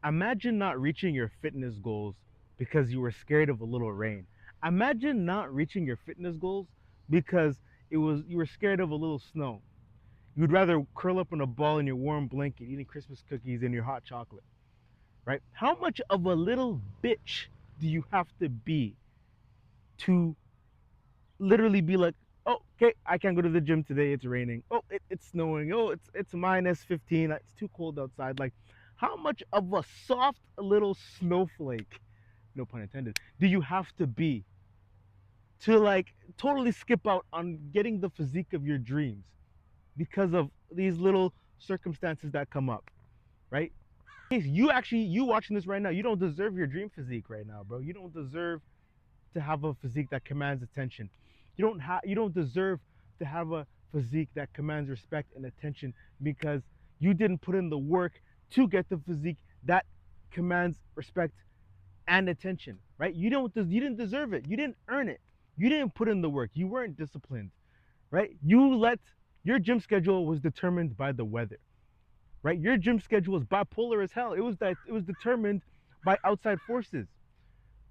Imagine not reaching your fitness goals because you were scared of a little rain. Imagine not reaching your fitness goals because you were scared of a little snow. You'd rather curl up in a ball in your warm blanket eating Christmas cookies and your hot chocolate, right? How much of a little bitch do you have to be to literally be like, oh, okay, I can't go to the gym today. It's raining. Oh, it's snowing. Oh, it's minus 15. It's too cold outside. Like, how much of a soft little snowflake, no pun intended, do you have to be to like totally skip out on getting the physique of your dreams because of these little circumstances that come up, right? You watching this right now, you don't deserve your dream physique right now, bro. You don't deserve to have a physique that commands attention. You don't deserve to have a physique that commands respect and attention because you didn't put in the work to get the physique that commands respect and attention, right? You didn't deserve it. You didn't earn it. You didn't put in the work. You weren't disciplined, right? Your gym schedule was determined by the weather, right? Your gym schedule was bipolar as hell. It was determined by outside forces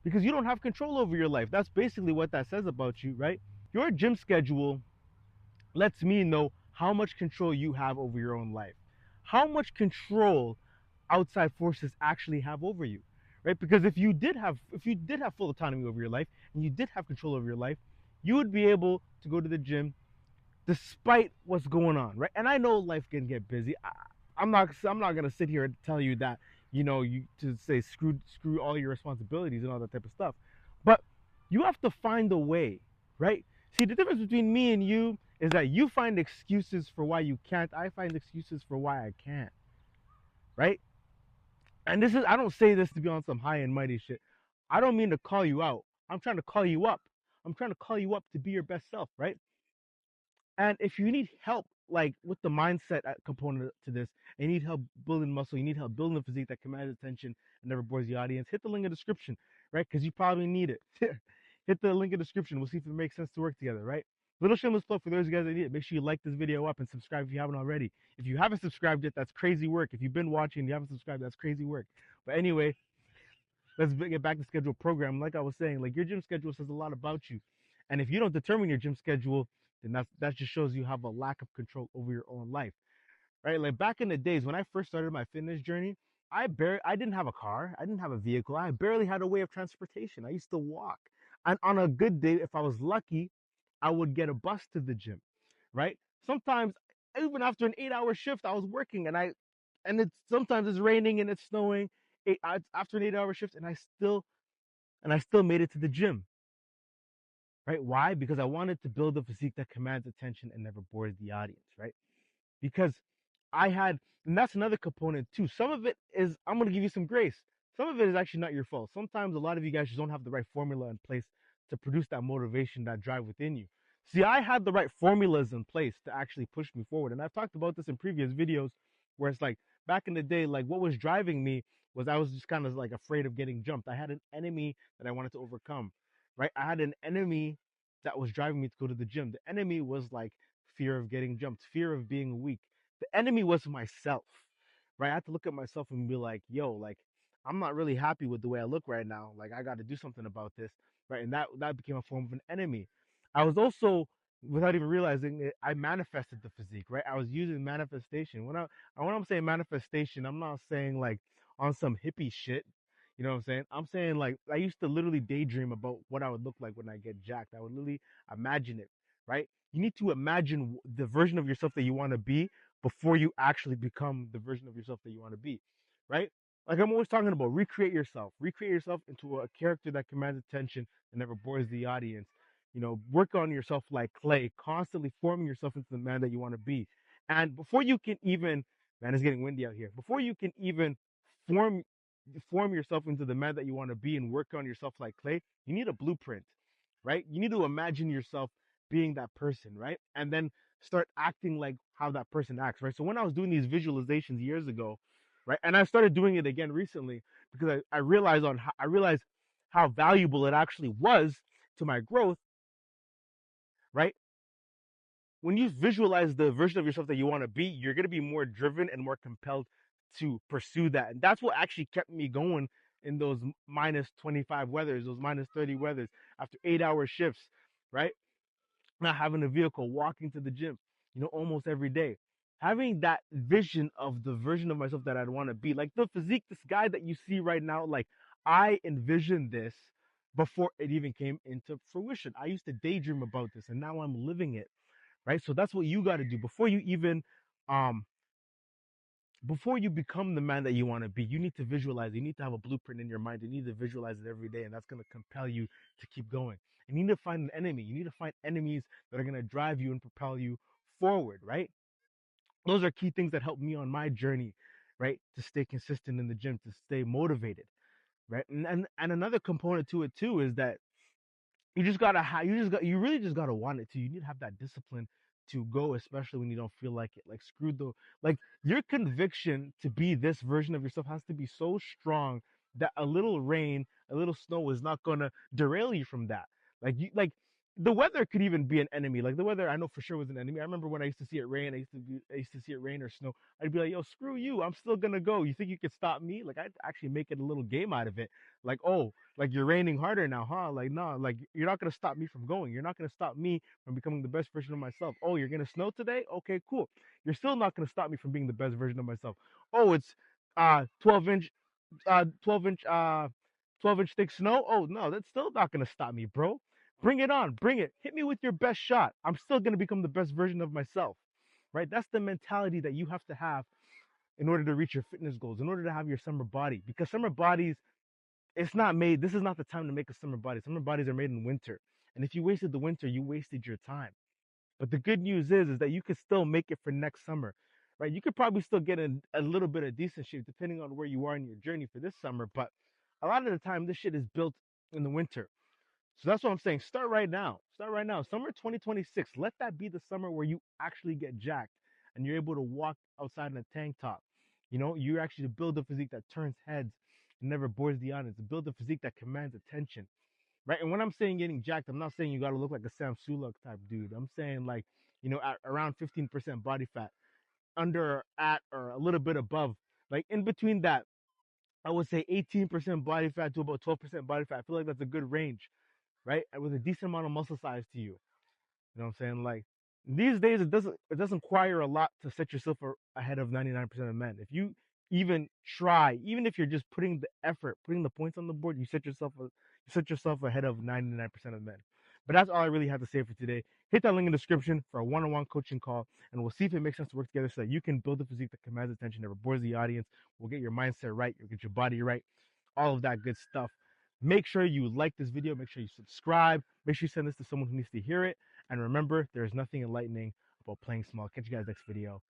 because you don't have control over your life. That's basically what that says about you, right? Your gym schedule lets me know how much control you have over your own life, how much control outside forces actually have over you, right? Because if you did have full autonomy over your life and you did have control over your life, you would be able to go to the gym despite what's going on, right? And I know life can get busy. I'm not gonna sit here and tell you that you to say screw all your responsibilities and all that type of stuff, but you have to find a way, right? See, the difference between me and you is that you find excuses for why you can't. I find excuses for why I can't, right? And I don't say this to be on some high and mighty shit. I don't mean to call you out. I'm trying to call you up. I'm trying to call you up to be your best self, right? And if you need help, like with the mindset component to this, and you need help building muscle, you need help building a physique that commands attention and never bores the audience, hit the link in the description, right? Because you probably need it. Hit the link in the description. We'll see if it makes sense to work together, right? Little shameless plug for those of you guys that need it. Make sure you like this video up and subscribe if you haven't already. If you haven't subscribed yet, that's crazy work. If you've been watching and you haven't subscribed, that's crazy work. But anyway, let's get back to schedule program. Like I was saying, like your gym schedule says a lot about you. And if you don't determine your gym schedule, then that just shows you have a lack of control over your own life, right? Like back in the days when I first started my fitness journey, I didn't have a car, I didn't have a vehicle, I barely had a way of transportation. I used to walk, and on a good day, if I was lucky, I would get a bus to the gym, right? Sometimes even after an 8 hour shift, I was working, and it's sometimes it's raining and it's snowing. After an 8 hour shift, and I still made it to the gym, right? Why? Because I wanted to build a physique that commands attention and never bores the audience, right? Because I had, and that's another component too. Some of it is, I'm going to give you some grace. Some of it is actually not your fault. Sometimes a lot of you guys just don't have the right formula in place to produce that motivation, that drive within you. See, I had the right formulas in place to actually push me forward. And I've talked about this in previous videos where it's like back in the day, like what was driving me was I was just kind of like afraid of getting jumped. I had an enemy that I wanted to overcome, right? I had an enemy that was driving me to go to the gym. The enemy was like fear of getting jumped, fear of being weak. The enemy was myself, right? I had to look at myself and be like, yo, like, I'm not really happy with the way I look right now. Like, I got to do something about this, right? And that became a form of an enemy. I was also, without even realizing it, I manifested the physique, right? I was using manifestation. When I'm saying manifestation, I'm not saying like on some hippie shit. You know what I'm saying? I'm saying like I used to literally daydream about what I would look like when I get jacked. I would literally imagine it, right? You need to imagine the version of yourself that you want to be before you actually become the version of yourself that you want to be, right? Like I'm always talking about, recreate yourself into a character that commands attention and never bores the audience. Work on yourself like clay, constantly forming yourself into the man that you want to be. And before you can even, man, it's getting windy out here. Before you can even form form yourself into the man that you want to be and work on yourself like clay, you need a blueprint, right? You need to imagine yourself being that person, right? And then start acting like how that person acts, right? So when I was doing these visualizations years ago, right, and I started doing it again recently because I realized how valuable it actually was to my growth, right? When you visualize the version of yourself that you want to be, you're going to be more driven and more compelled to pursue that. And that's what actually kept me going in those minus 25 weathers, those minus 30 weathers after 8-hour shifts, right? Not having a vehicle, walking to the gym, almost every day. Having that vision of the version of myself that I'd want to be, like the physique, this guy that you see right now, like I envisioned this before it even came into fruition. I used to daydream about this and now I'm living it, right? So that's what you got to do um, before you become the man that you want to be. You need to visualize. You need to have a blueprint in your mind. You need to visualize it every day, and that's going to compel you to keep going. You need to find an enemy. You need to find enemies that are going to drive you and propel you forward, right? Those are key things that helped me on my journey, right? To stay consistent in the gym, to stay motivated, right? And another component to it too is that you just gotta you really just gotta want it to. You need to have that discipline to go, especially when you don't feel like it. Like like your conviction to be this version of yourself has to be so strong that a little rain, a little snow is not gonna derail you from that. Like the weather could even be an enemy. Like the weather, I know for sure was an enemy. I remember when I used to see it rain, I used to see it rain or snow. I'd be like, yo, screw you. I'm still gonna go. You think you could stop me? Like I'd actually make it a little game out of it. Like, oh, like you're raining harder now, huh? Like, no, like you're not gonna stop me from going. You're not gonna stop me from becoming the best version of myself. Oh, you're gonna snow today? Okay, cool. You're still not gonna stop me from being the best version of myself. Oh, it's 12 inch 12 inch 12-inch thick snow. Oh no, that's still not gonna stop me, bro. Bring it on, bring it. Hit me with your best shot. I'm still gonna become the best version of myself. Right? That's the mentality that you have to have in order to reach your fitness goals, in order to have your summer body. Because summer bodies, it's not made, this is not the time to make a summer body. Summer bodies are made in winter. And if you wasted the winter, you wasted your time. But the good news is that you could still make it for next summer, right? You could probably still get in a little bit of decent shape depending on where you are in your journey for this summer. But a lot of the time, this shit is built in the winter. So that's what I'm saying. Start right now. Start right now. Summer 2026. Let that be the summer where you actually get jacked and you're able to walk outside in a tank top. You actually build a physique that turns heads and never bores the audience. Build a physique that commands attention, right? And when I'm saying getting jacked, I'm not saying you got to look like a Sam Sulek type dude. I'm saying like, at around 15% body fat, under or at or a little bit above, like in between that, I would say 18% body fat to about 12% body fat. I feel like that's a good range, right? With a decent amount of muscle size to you. You know what I'm saying? Like these days, it doesn't require a lot to set yourself ahead of 99% of men. If you even try, even if you're just putting the effort, putting the points on the board, you set yourself ahead of 99% of men. But that's all I really have to say for today. Hit that link in the description for a one-on-one coaching call, and we'll see if it makes sense to work together so that you can build a physique that commands attention, never bores the audience. We'll get your mindset right, you'll get your body right, all of that good stuff. Make sure you like this video. Make sure you subscribe. Make sure you send this to someone who needs to hear it. And remember, there is nothing enlightening about playing small. Catch you guys next video.